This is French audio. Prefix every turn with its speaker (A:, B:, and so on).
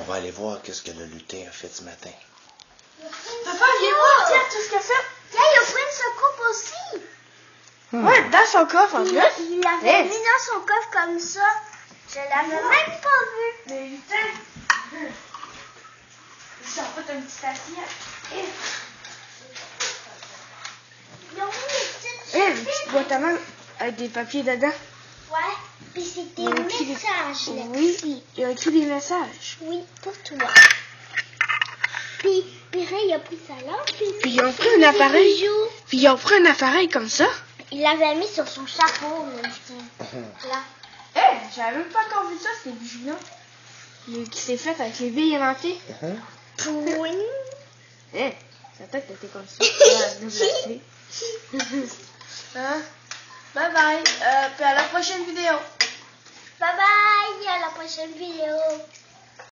A: va aller voir qu'est-ce que le lutin a fait ce matin.
B: Papa, viens voir, tiens, tout ce qu'il a fait.
C: Tiens, il a pris son coffre aussi.
B: Ouais, dans son coffre, en plus.
C: Il l'avait mis dans son coffre comme ça. Je l'avais même pas vu.
B: Mais lutin. Il s'en fait une petite assiette.
C: Ils ont mis des petites
B: Une petite boîte à main avec des papiers dedans.
C: Ouais. Puis c'est des
B: Il y a écrit
C: messages là.
B: Oui, il a écrit des messages.
C: Oui, pour toi. Puis Ray, il a pris sa lampe.
B: Puis ils ont pris un appareil.
C: Bijoux.
B: Puis ils ont pris un appareil comme ça.
C: Il l'avait mis sur son chapeau. Là.
B: J'avais même pas encore vu ça, ces bijoux-là. Qui s'est fait avec les billes inventées.
C: Pouing.
B: Sa tête était comme ça. Hein? Bye bye. Puis à la prochaine vidéo.
C: Bye bye, à la prochaine vidéo.